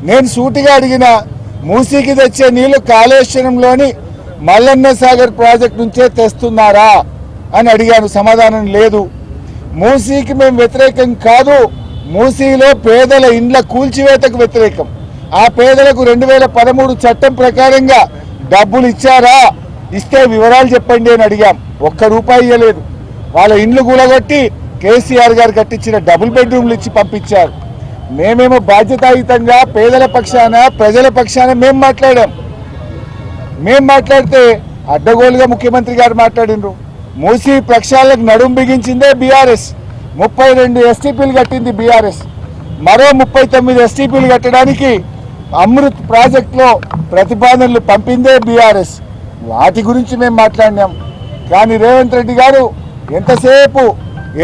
నేను సూటిగా అడిగిన మూసీకి తెచ్చే నీళ్లు కాళేశ్వరంలోని మల్లన్న సాగర్ ప్రాజెక్ట్ నుంచే తెస్తున్నారా అని అడిగాను. సమాధానం లేదు. మూసీకి మేము వ్యతిరేకం కాదు, మూసీలో పేదల ఇండ్ల కూల్చివేతకు వ్యతిరేకం. ఆ పేదలకు 2013 చట్టం ప్రకారంగా డబ్బులు ఇచ్చారా, ఇస్తే వివరాలు చెప్పండి అని అడిగాం. ₹1 ఇవ్వలేదు. వాళ్ళ ఇండ్లు కూలగొట్టి కేసీఆర్ గారు కట్టించిన డబుల్ బెడ్రూమ్లు ఇచ్చి పంపించారు. మేమేమో బాధ్యతాయుతంగా పేదల పక్షాన ప్రజల పక్షాన మేము మాట్లాడాం. మేము మాట్లాడితే అడ్డగోలుగా ముఖ్యమంత్రి గారు మాట్లాడినరు. మూసీ ప్రక్షాళనకు నడుం బిగించిందే బీఆర్ఎస్. 32 ఎస్టీపీలు కట్టింది బీఆర్ఎస్. మరో 39 ఎస్టీపీలు కట్టడానికి అమృత్ ప్రాజెక్టులో ప్రతిపాదనలు పంపిందే బీఆర్ఎస్. వాటి గురించి మేము మాట్లాడినాం. కానీ రేవంత్ రెడ్డి గారు ఎంతసేపు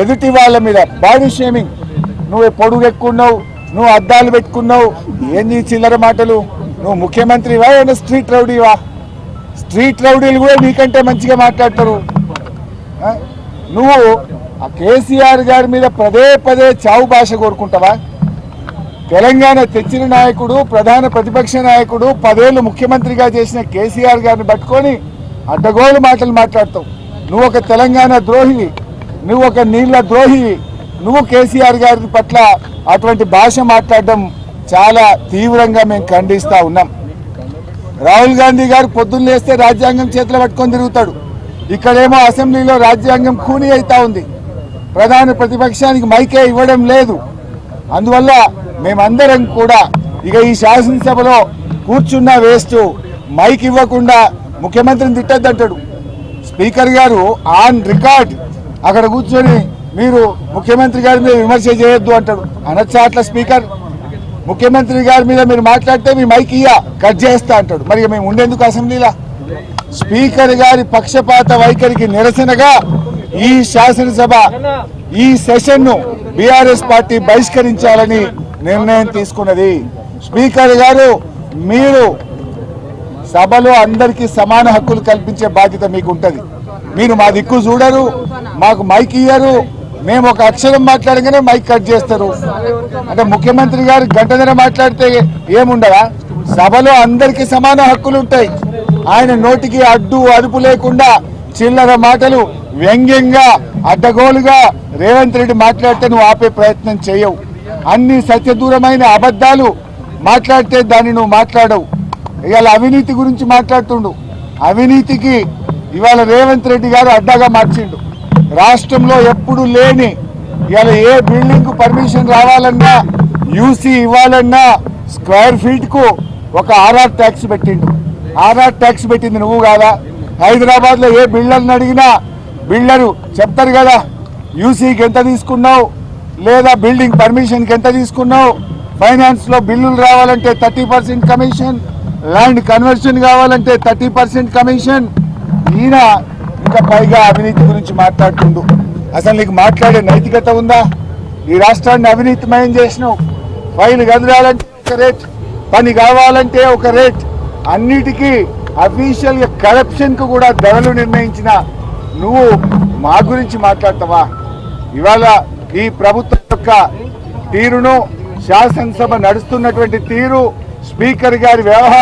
ఎదుటి వాళ్ళ మీద బాడీ షేమింగ్, నువ్వు పొడుగు ఎక్కున్నావు, నువ్వు అద్దాలు పెట్టుకున్నావు, ఏంది చిల్లర మాటలు, నువ్వు ముఖ్యమంత్రివా ఏమన్నా స్ట్రీట్ రౌడీవా? స్ట్రీట్ రౌడీలు కూడా నీకంటే మంచిగా మాట్లాడతారు. నువ్వు ఆ కేసీఆర్ గారి మీద పదే పదే చావు భాష కోరుకుంటావా? తెలంగాణ తెచ్చిన నాయకుడు, ప్రధాన ప్రతిపక్ష నాయకుడు, 10 ఏళ్ళు ముఖ్యమంత్రిగా చేసిన కేసీఆర్ గారిని పట్టుకొని అడ్డగోలు మాటలు మాట్లాడతావు. నువ్వు ఒక తెలంగాణ ద్రోహివి, నువ్వు ఒక నీళ్ల ద్రోహివి. నువ్వు కేసీఆర్ గారి పట్ల అటువంటి భాష మాట్లాడడం చాలా తీవ్రంగా మేము ఖండిస్తూ ఉన్నాం. రాహుల్ గాంధీ గారు పొద్దున్న లేస్తే రాజ్యాంగం చేతిలో పట్టుకొని తిరుగుతాడు. ఇక్కడేమో అసెంబ్లీలో రాజ్యాంగం ఖూనీ అవుతా ఉంది. ప్రధాన ప్రతిపక్షానికి మైకే ఇవ్వడం లేదు. అందువల్ల మేమందరం కూడా ఇక ఈ శాసనసభలో కూర్చున్న వేస్ట్, మైక్ ఇవ్వకుండా ముఖ్యమంత్రిని తిట్టద్దంటాడు. స్పీకర్ గారు ఆన్ రికార్డ్ అక్కడ కూర్చొని మీరు ముఖ్యమంత్రి గారి మీద విమర్శ చేయొద్దు అంటాడు. అనొచ్చా అట్లా స్పీకర్? ముఖ్యమంత్రి గారి మీద మీరు మాట్లాడితే మీ మైక్ కట్ చేస్తా అంటాడు. మరి మేము ఉండేందుకు అసెంబ్లీలో? స్పీకర్ గారి పక్షపాత వైఖరికి నిరసనగా ఈ శాసనసభ ఈ సెషన్ను బీఆర్ఎస్ పార్టీ బహిష్కరించాలని నిర్ణయం తీసుకున్నది. స్పీకర్ గారు, మీరు సభలో అందరికీ సమాన హక్కులు కల్పించే బాధ్యత మీకు ఉంటుంది. మీరు మా దిక్కు చూడరు, మాకు మైక్ ఇయ్యరు. మేము ఒక అక్షరం మాట్లాడగానే మైక్ కట్ చేస్తారు. అంటే ముఖ్యమంత్రి గారు గంటన్నర మాట్లాడితే ఏముండదా? సభలో అందరికీ సమాన హక్కులు ఉంటాయి. ఆయన నోటికి అడ్డు అదుపు లేకుండా చిల్లర మాటలు వ్యంగ్యంగా అడ్డగోలుగా రేవంత్ రెడ్డి మాట్లాడితే నువ్వు ఆపే ప్రయత్నం చేయవు. అన్ని సత్యదూరమైన అబద్ధాలు మాట్లాడితే దాన్ని నువ్వు మాట్లాడవు. ఇవాళ అవినీతి గురించి మాట్లాడుతుండు. అవినీతికి ఇవాళ రేవంత్ రెడ్డి గారు అడ్డాగా మార్చిండు. రాష్ట్రంలో ఎప్పుడు లేని ఇవాళ ఏ బిల్డింగ్ పర్మిషన్ రావాలన్నా, యూసీ ఇవ్వాలన్నా స్క్వేర్ ఫీట్ కు ఒక ఆర్ఆర్ ట్యాక్స్ పెట్టిండు. ఆర్ఆర్ ట్యాక్స్ పెట్టింది నువ్వు కాదా? హైదరాబాద్ లో ఏ బిల్డర్ని అడిగినా బిల్డరు చెప్తారు కదా, యూసీకి ఎంత తీసుకున్నావు, లేదా బిల్డింగ్ పర్మిషన్కి ఎంత తీసుకున్నావు, ఫైనాన్స్ లో బిల్లులు రావాలంటే 30% కమిషన్, ల్యాండ్ కన్వర్షన్ కావాలంటే 30% కమిషన్. ఈయన ఇంకా పైగా అవినీతి గురించి మాట్లాడుతుండు. అసలు నీకు మాట్లాడే నైతికత ఉందా? ఈ రాష్ట్రాన్ని అవినీతిమయం చేసినావు. ఫైల్ కదలాలంటే ఒక రేట్, పని కావాలంటే ఒక రేట్, అన్నిటికీ అఫీషియల్ గా కరప్షన్ కు కూడా ధరలు నిర్ణయించిన నువ్వు మా గురించి మాట్లాడతావా? ఇవాళ ఈ ప్రభుత్వం యొక్క తీరును, శాసనసభ నడుస్తున్నటువంటి తీరు, స్పీకర్ గారి వ్యవహారం